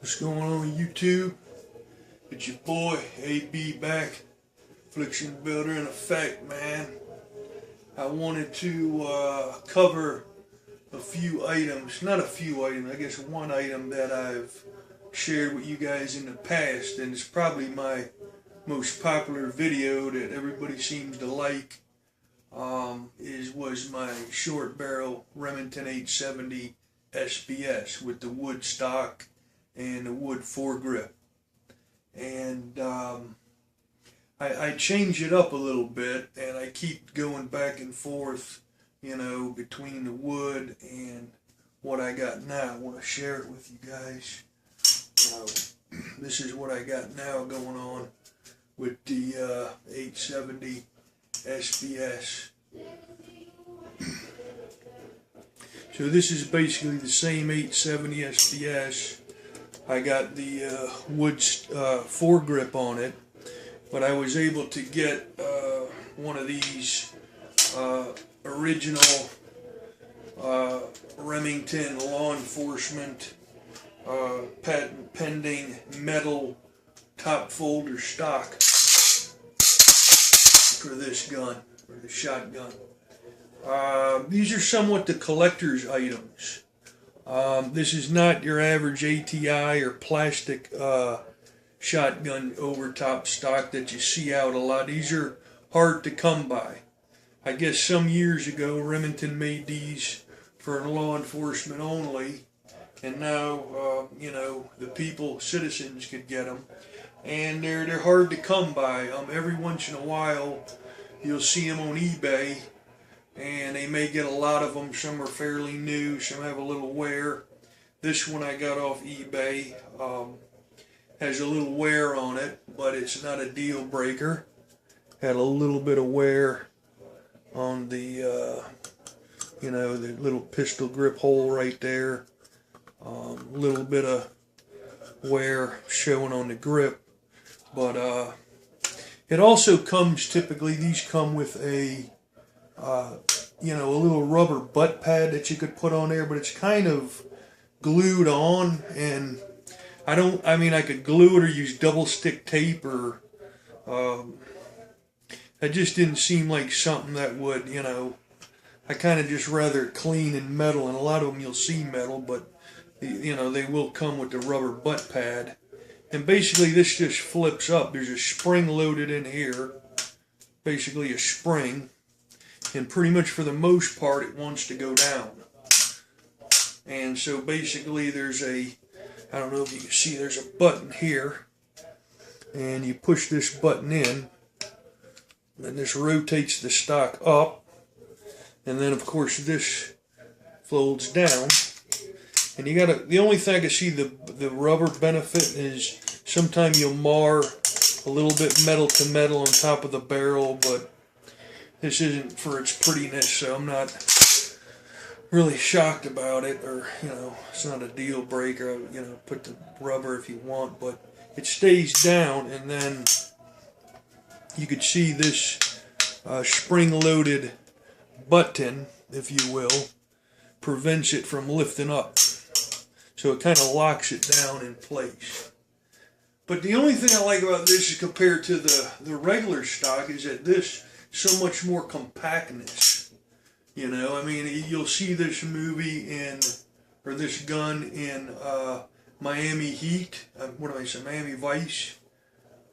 What's going on YouTube? It's your boy AB back, Affliction Builder in effect, man. I wanted to cover a few items, not a few items, I guess one item that I've shared with you guys in the past, and it's probably my most popular video that everybody seems to like. Was my short barrel Remington 870 SBS with the wood stock and the wood foregrip. And I change it up a little bit, and I keep going back and forth, you know, between the wood and what I got now. I want to share it with you guys. This is what I got now going on with the 870 SBS. So this is basically the same 870 SBS. I got the wood foregrip on it, but I was able to get one of these original Remington law enforcement patent pending metal top folder stock for this gun, or the shotgun. These are somewhat the collector's items. This is not your average ATI or plastic shotgun overtop stock that you see out a lot. These are hard to come by. I guess some years ago Remington made these for law enforcement only, and now you know, the people, citizens, could get them, and they're hard to come by. Every once in a while you'll see them on eBay, and they may get a lot of them. Some are fairly new, some have a little wear. This one I got off eBay has a little wear on it, but it's not a deal breaker. Had a little bit of wear on the you know, the little pistol grip hole right there. A little bit of wear showing on the grip, but it also comes, typically these come with a you know, a little rubber butt pad that you could put on there, but it's kind of glued on, and I mean I could glue it or use double stick tape, or that just didn't seem like something that would, you know, I kind of just rather it clean and metal, and a lot of them you'll see metal, but you know, they will come with the rubber butt pad. And basically this just flips up. There's a spring loaded in here, basically a spring, and pretty much for the most part it wants to go down. And so basically there's a, I don't know if you can see, there's a button here, and you push this button in, and this rotates the stock up, and then of course this folds down. And you gotta, the only thing I can see the rubber benefit is sometimes you'll mar a little bit metal to metal on top of the barrel, but this isn't for its prettiness, so I'm not really shocked about it, or, you know, it's not a deal breaker. You know, put the rubber if you want, but it stays down, and then you could see this spring-loaded button, if you will, prevents it from lifting up. So it kind of locks it down in place. But the only thing I like about this is, compared to the regular stock, is that this so much more compactness. You know, I mean, you'll see this movie in, or this gun in Miami Heat. What am I saying? Miami Vice.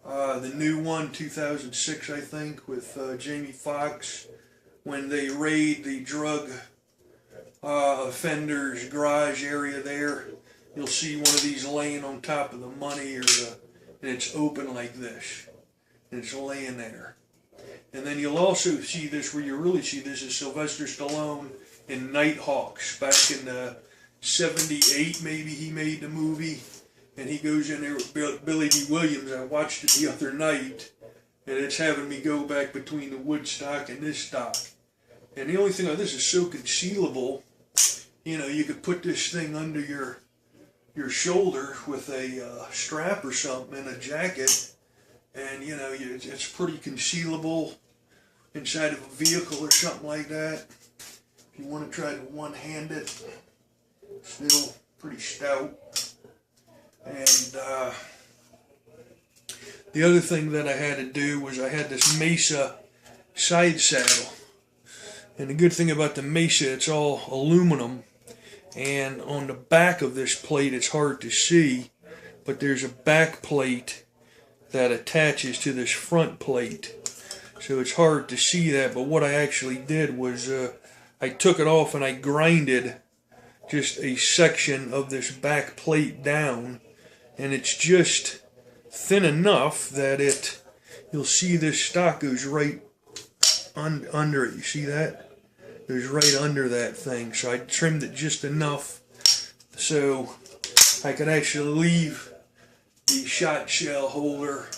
The new one, 2006, I think, with Jamie Foxx, when they raid the drug offender's garage area there. You'll see one of these laying on top of the money, or and it's open like this, and it's laying there. And then you'll also see this, where you really see this, is Sylvester Stallone in Nighthawks back in 78, maybe he made the movie, and he goes in there with Billy D. Williams. I watched it the other night, and it's having me go back between the wood stock and this stock. And the only thing on this is so concealable. You know, you could put this thing under your shoulder with a strap or something in a jacket, and you know, it's pretty concealable inside of a vehicle or something like that. If you want to try to one-hand it, still pretty stout. And the other thing that I had to do was I had this Mesa side saddle. And the good thing about the Mesa, it's all aluminum. And on the back of this plate, it's hard to see, but there's a back plate that attaches to this front plate. So it's hard to see that, but what I actually did was I took it off and I grinded just a section of this back plate down, and it's just thin enough that you'll see this stock goes right under it. You see that? Goes right under that thing. So I trimmed it just enough so I could actually leave the shot shell holder,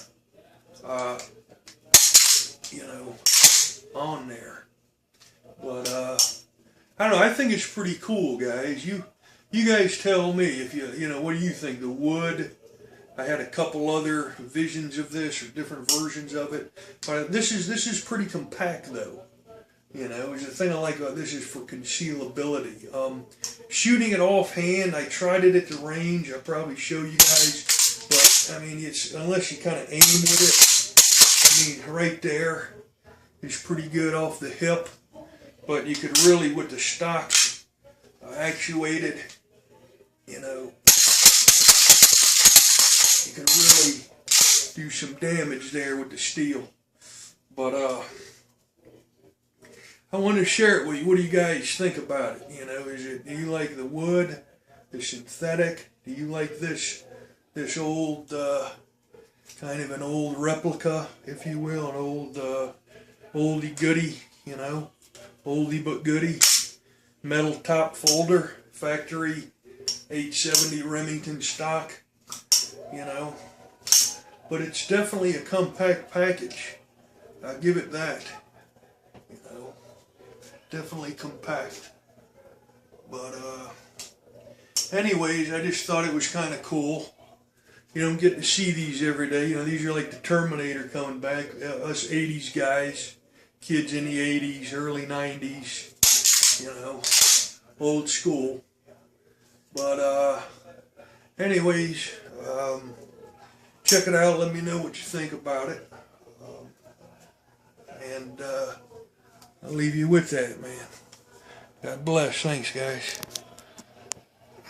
on there. But I don't know. I think it's pretty cool, guys. You guys tell me if what do you think? The wood. I had a couple other visions of this or different versions of it, but this is pretty compact though. The thing I like about this is for concealability. Shooting it offhand, I tried it at the range. I'll probably show you guys, but I mean, it's unless you kind of aim with it. I mean, right there is pretty good off the hip, but you could really, with the stock actuated, you could really do some damage there with the steel. But I want to share it with you. What do you guys think about it? Do you like the wood, the synthetic? Do you like this old, kind of an old replica, if you will, an old oldie goodie, oldie but goodie, metal top folder, factory 870 Remington stock, but it's definitely a compact package. I'll give it that. Definitely compact. But anyways, I just thought it was kind of cool. You don't get to see these every day. These are like the Terminator coming back. Us 80s guys, kids in the 80s, early 90s, old school. But anyways, check it out. Let me know what you think about it. And I'll leave you with that, man. God bless. Thanks, guys.